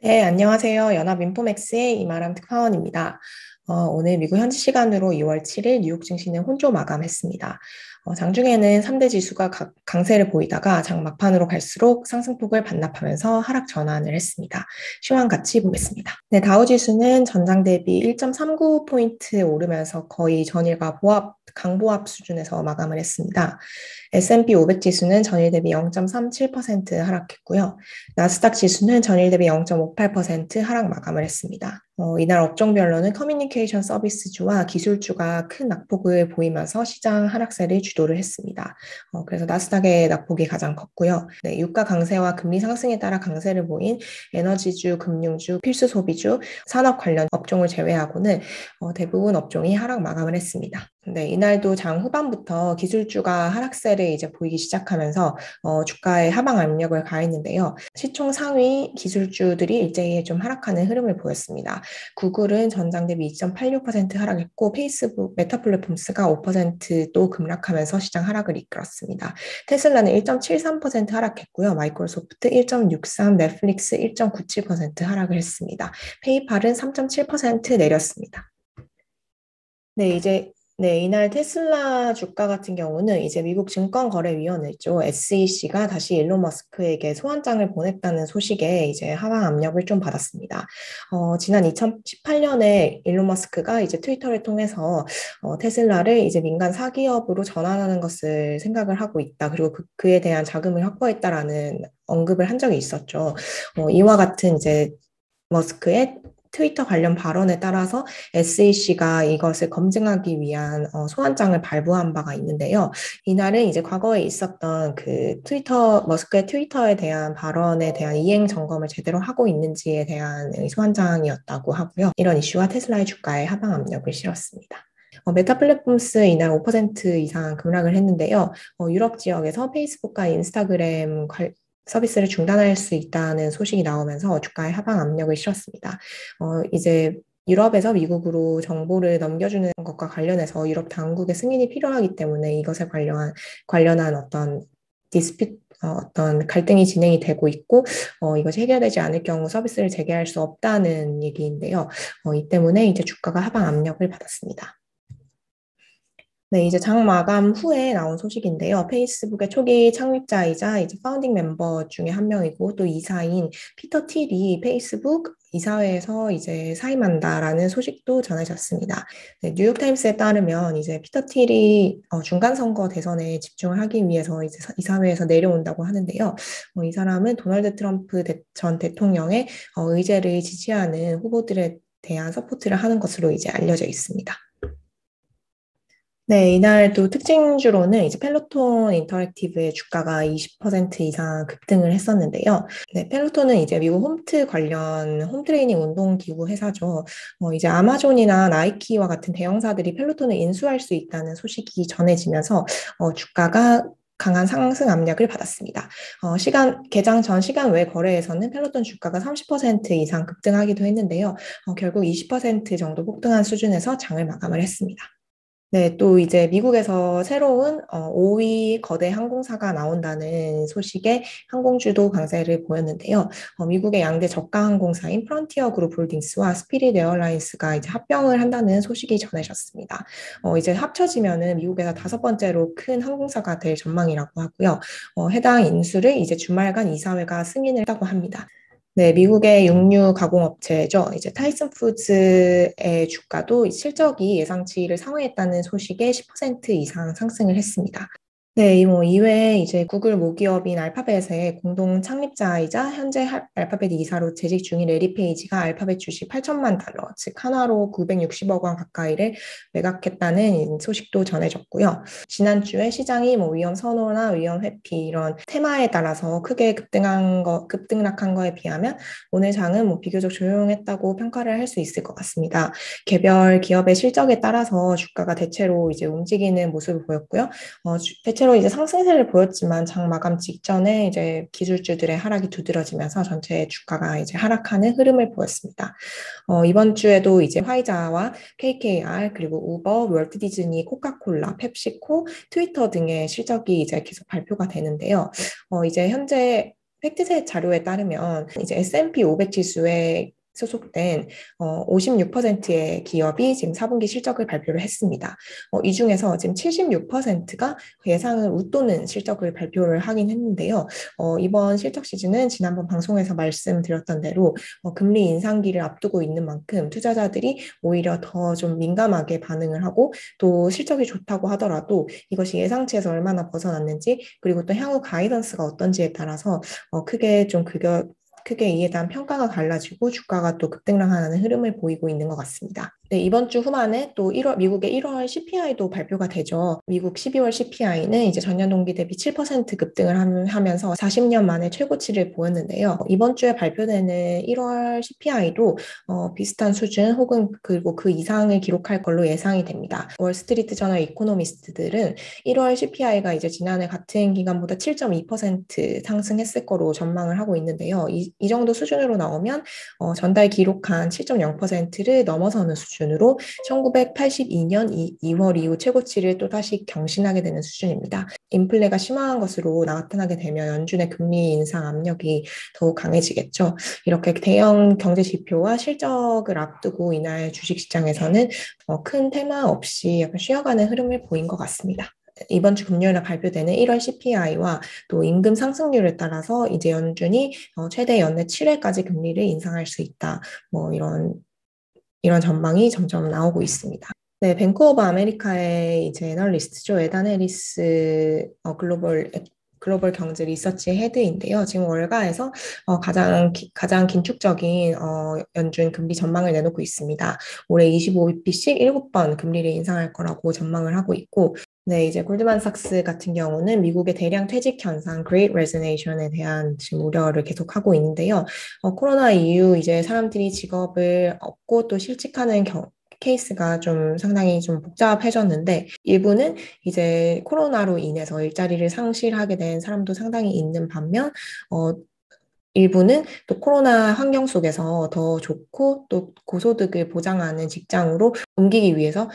네, 안녕하세요. 연합인포맥스의 이마람 특파원입니다. 오늘 미국 현지 시간으로 2월 7일 뉴욕 증시는 혼조 마감했습니다. 장중에는 3대 지수가 강세를 보이다가 장 막판으로 갈수록 상승폭을 반납하면서 하락 전환을 했습니다. 시황 같이 보겠습니다. 네, 다우 지수는 전장 대비 1.39포인트 오르면서 거의 전일과 강보합 수준에서 마감을 했습니다. S&P 500 지수는 전일 대비 0.37% 하락했고요. 나스닥 지수는 전일 대비 0.58% 하락 마감을 했습니다. 이날 업종별로는 커뮤니케이션 서비스주와 기술주가 큰 낙폭을 보이면서 시장 하락세를 주도를 했습니다. 그래서 나스닥의 낙폭이 가장 컸고요. 네, 유가 강세와 금리 상승에 따라 강세를 보인 에너지주, 금융주, 필수 소비주, 산업 관련 업종을 제외하고는 대부분 업종이 하락 마감을 했습니다. 네, 이날도 장 후반부터 기술주가 하락세를 이제 보이기 시작하면서 주가에 하방 압력을 가했는데요. 시총 상위 기술주들이 일제히 좀 하락하는 흐름을 보였습니다. 구글은 전장 대비 2.86% 하락했고 페이스북, 메타 플랫폼스가 5%또 급락하면서 시장 하락을 이끌었습니다. 테슬라는 1.73% 하락했고요. 마이크로소프트 1.63, 넷플릭스 1.97% 하락을 했습니다. 페이팔은 3.7% 내렸습니다. 이날 테슬라 주가 같은 경우는 이제 미국 증권거래위원회죠. SEC가 다시 일론 머스크에게 소환장을 보냈다는 소식에 이제 하방 압력을 좀 받았습니다. 지난 2018년에 일론 머스크가 이제 트위터를 통해서 테슬라를 이제 민간 사기업으로 전환하는 것을 생각을 하고 있다. 그리고 그에 대한 자금을 확보했다라는 언급을 한 적이 있었죠. 이와 같은 이제 머스크의 트위터 관련 발언에 따라서 SEC가 이것을 검증하기 위한 소환장을 발부한 바가 있는데요. 이날은 이제 과거에 있었던 그 머스크의 트위터에 대한 발언에 대한 이행 점검을 제대로 하고 있는지에 대한 소환장이었다고 하고요. 이런 이슈와 테슬라의 주가에 하방 압력을 실었습니다. 메타 플랫폼스 이날 5% 이상 급락을 했는데요. 유럽 지역에서 페이스북과 인스타그램 서비스를 중단할 수 있다는 소식이 나오면서 주가에 하방 압력을 실었습니다. 이제 유럽에서 미국으로 정보를 넘겨주는 것과 관련해서 유럽 당국의 승인이 필요하기 때문에 이것에 관련한 어떤 어떤 갈등이 진행이 되고 있고, 이것이 해결되지 않을 경우 서비스를 재개할 수 없다는 얘기인데요. 이 때문에 이제 주가가 하방 압력을 받았습니다. 네, 이제 장 마감 후에 나온 소식인데요. 페이스북의 초기 창립자이자 이제 파운딩 멤버 중에 한 명이고 또 이사인 피터 틸이 페이스북 이사회에서 이제 사임한다라는 소식도 전해졌습니다. 네, 뉴욕타임스에 따르면 이제 피터 틸이 중간 선거 대선에 집중을 하기 위해서 이제 이사회에서 내려온다고 하는데요. 이 사람은 도널드 트럼프 전 대통령의 의제를 지지하는 후보들에 대한 서포트를 하는 것으로 이제 알려져 있습니다. 네, 이날도 특징주로는 이제 펠로톤 인터랙티브의 주가가 20% 이상 급등을 했었는데요. 네, 펠로톤은 이제 미국 홈트 관련 홈트레이닝 운동기구 회사죠. 이제 아마존이나 나이키와 같은 대형사들이 펠로톤을 인수할 수 있다는 소식이 전해지면서 주가가 강한 상승 압력을 받았습니다. 개장 전 시간 외 거래에서는 펠로톤 주가가 30% 이상 급등하기도 했는데요. 결국 20% 정도 폭등한 수준에서 장을 마감을 했습니다. 네, 또 이제 미국에서 새로운 5위 거대 항공사가 나온다는 소식에 항공주도 강세를 보였는데요. 미국의 양대 저가 항공사인 프론티어 그룹 홀딩스와 스피릿 에어라인스가 이제 합병을 한다는 소식이 전해졌습니다. 이제 합쳐지면은 미국에서 다섯 번째로 큰 항공사가 될 전망이라고 하고요. 해당 인수를 이제 주말간 이사회가 승인을 했다고 합니다. 네, 미국의 육류 가공업체죠. 이제 타이슨 푸드의 주가도 실적이 예상치를 상회했다는 소식에 10% 이상 상승을 했습니다. 네, 이외에 이제 구글 모기업인 알파벳의 공동 창립자이자 현재 알파벳 이사로 재직 중인 레리 페이지가 알파벳 주식 8천만 달러, 즉 하나로 960억 원 가까이를 매각했다는 소식도 전해졌고요. 지난주에 시장이 위험 선호나 위험 회피 이런 테마에 따라서 크게 급등락한 거에 비하면 오늘 장은 비교적 조용했다고 평가를 할 수 있을 것 같습니다. 개별 기업의 실적에 따라서 주가가 대체로 이제 움직이는 모습을 보였고요. 대체로 이제 상승세를 보였지만 장 마감 직전에 이제 기술주들의 하락이 두드러지면서 전체 주가가 이제 하락하는 흐름을 보였습니다. 이번 주에도 이제 화이자와 KKR 그리고 우버, 월트 디즈니, 코카콜라, 펩시코, 트위터 등의 실적이 이제 계속 발표가 되는데요. 이제 현재 팩트셋 자료에 따르면 이제 S&P 500 지수에 소속된 56%의 기업이 지금 4분기 실적을 발표를 했습니다. 이 중에서 지금 76%가 예상을 웃도는 실적을 발표를 하긴 했는데요. 이번 실적 시즌은 지난번 방송에서 말씀드렸던 대로 금리 인상기를 앞두고 있는 만큼 투자자들이 오히려 더 좀 민감하게 반응을 하고 또 실적이 좋다고 하더라도 이것이 예상치에서 얼마나 벗어났는지 그리고 또 향후 가이던스가 어떤지에 따라서 크게 이에 대한 평가가 갈라지고 주가가 또 급등락하는 흐름을 보이고 있는 것 같습니다. 네, 이번 주 후반에 또 미국의 1월 CPI도 발표가 되죠. 미국 12월 CPI는 이제 전년 동기 대비 7% 급등을 하면서 40년 만에 최고치를 보였는데요. 이번 주에 발표되는 1월 CPI도 비슷한 수준 혹은 그리고 그 이상을 기록할 걸로 예상이 됩니다. 월스트리트 저널 이코노미스트들은 1월 CPI가 이제 지난해 같은 기간보다 7.2% 상승했을 거로 전망을 하고 있는데요. 이 정도 수준으로 나오면 전달 기록한 7.0%를 넘어서는 수준으로 1982년 2월 이후 최고치를 또 다시 경신하게 되는 수준입니다. 인플레가 심화한 것으로 나타나게 되면 연준의 금리 인상 압력이 더욱 강해지겠죠. 이렇게 대형 경제 지표와 실적을 앞두고 이날 주식시장에서는 큰 테마 없이 약간 쉬어가는 흐름을 보인 것 같습니다. 이번 주 금요일에 발표되는 1월 CPI와 또 임금 상승률에 따라서 이제 연준이 최대 연내 7회까지 금리를 인상할 수 있다. 뭐 이런 전망이 점점 나오고 있습니다. 네, 뱅크 오브 아메리카의 이제 애널리스트죠. 에단 해리스 글로벌 경제 리서치 헤드인데요. 지금 월가에서 가장 긴축적인 연준 금리 전망을 내놓고 있습니다. 올해 25bp씩 7번 금리를 인상할 거라고 전망을 하고 있고, 네, 이제 골드만삭스 같은 경우는 미국의 대량 퇴직 현상, Great Resignation에 대한 지금 우려를 계속하고 있는데요. 코로나 이후 이제 사람들이 직업을 얻고 또 실직하는 케이스가 좀 상당히 좀 복잡해졌는데 일부는 이제 코로나로 인해서 일자리를 상실하게 된 사람도 상당히 있는 반면 일부는 또 코로나 환경 속에서 더 좋고 또 고소득을 보장하는 직장으로 옮기기 위해서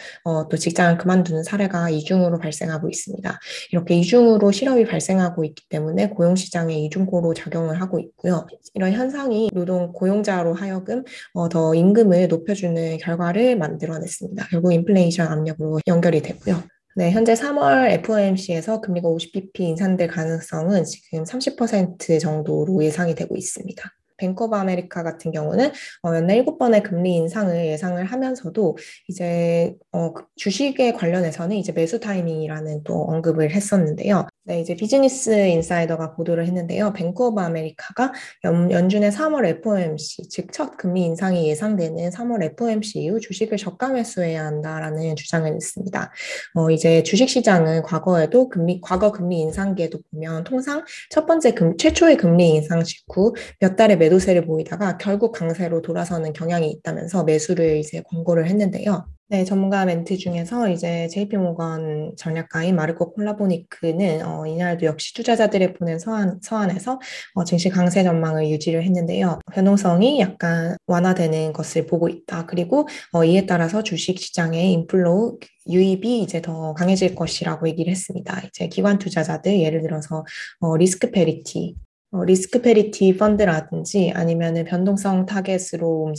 또 직장을 그만두는 사례가 이중으로 발생하고 있습니다. 이렇게 이중으로 실업이 발생하고 있기 때문에 고용시장에 이중고로 작용을 하고 있고요. 이런 현상이 노동 고용자로 하여금 더 임금을 높여주는 결과를 만들어냈습니다. 결국 인플레이션 압력으로 연결이 되고요. 네, 현재 3월 FOMC에서 금리가 50bp 인상될 가능성은 지금 30% 정도로 예상이 되고 있습니다. 뱅크 오브 아메리카 같은 경우는 연내 7번의 금리 인상을 예상을 하면서도 이제 주식에 관련해서는 이제 매수 타이밍이라는 또 언급을 했었는데요. 네, 이제 비즈니스 인사이더가 보도를 했는데요. 뱅크 오브 아메리카가 연준의 3월 FOMC, 즉 첫 금리 인상이 예상되는 3월 FOMC 이후 주식을 저가 매수해야 한다라는 주장을 냈습니다. 이제 주식시장은 과거 금리 인상기에도 보면 통상 최초의 금리 인상 직후 몇 달의 매도세를 보이다가 결국 강세로 돌아서는 경향이 있다면서 매수를 이제 권고를 했는데요. 네, 전문가 멘트 중에서 이제 JP모건 전략가인 마르코 콜라보니크는 이날도 역시 투자자들의 보낸 서한에서 증시 강세 전망을 유지를 했는데요. 변동성이 약간 완화되는 것을 보고 있다. 그리고 이에 따라서 주식 시장의 인플로우 유입이 이제 더 강해질 것이라고 얘기를 했습니다. 이제 기관 투자자들 예를 들어서 리스크 페리티 펀드라든지 아니면은 변동성 타겟으로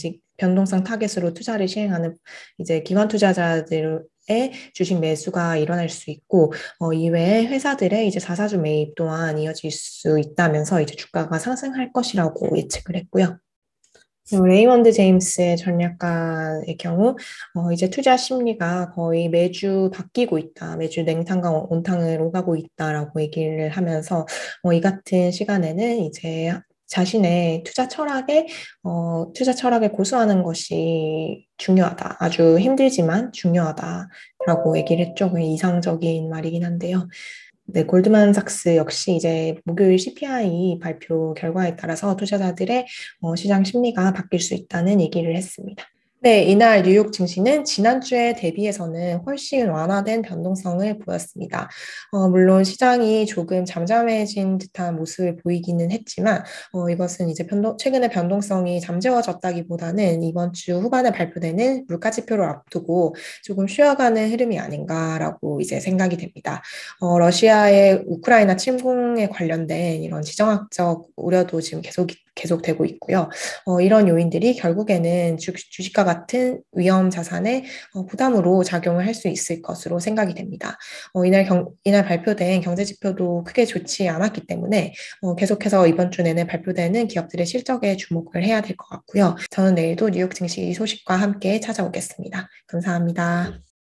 투자를 시행하는 이제 기관 투자자들의 주식 매수가 일어날 수 있고, 이외에 회사들의 이제 자사주 매입 또한 이어질 수 있다면서 이제 주가가 상승할 것이라고 예측을 했고요. 레이먼드 제임스의 전략가의 경우 이제 투자 심리가 거의 매주 바뀌고 있다. 매주 냉탕과 온탕을 오가고 있다라고 얘기를 하면서 이 같은 시간에는 이제 자신의 투자 철학에 고수하는 것이 중요하다. 아주 힘들지만 중요하다라고 얘기를 했죠. 이상적인 말이긴 한데요. 네, 골드만삭스 역시 이제 목요일 CPI 발표 결과에 따라서 투자자들의 시장 심리가 바뀔 수 있다는 얘기를 했습니다. 네, 이날 뉴욕 증시는 지난주에 대비해서는 훨씬 완화된 변동성을 보였습니다. 물론 시장이 조금 잠잠해진 듯한 모습을 보이기는 했지만, 이것은 이제 최근에 변동성이 잠재워졌다기보다는 이번 주 후반에 발표되는 물가 지표를 앞두고 조금 쉬어가는 흐름이 아닌가라고 이제 생각이 됩니다. 러시아의 우크라이나 침공에 관련된 이런 지정학적 우려도 지금 계속되고 있고요. 이런 요인들이 결국에는 주식과 같은 위험 자산의 부담으로 작용을 할 수 있을 것으로 생각이 됩니다. 이날 발표된 경제 지표도 크게 좋지 않았기 때문에 계속해서 이번 주 내내 발표되는 기업들의 실적에 주목을 해야 될 것 같고요. 저는 내일도 뉴욕 증시 소식과 함께 찾아오겠습니다. 감사합니다.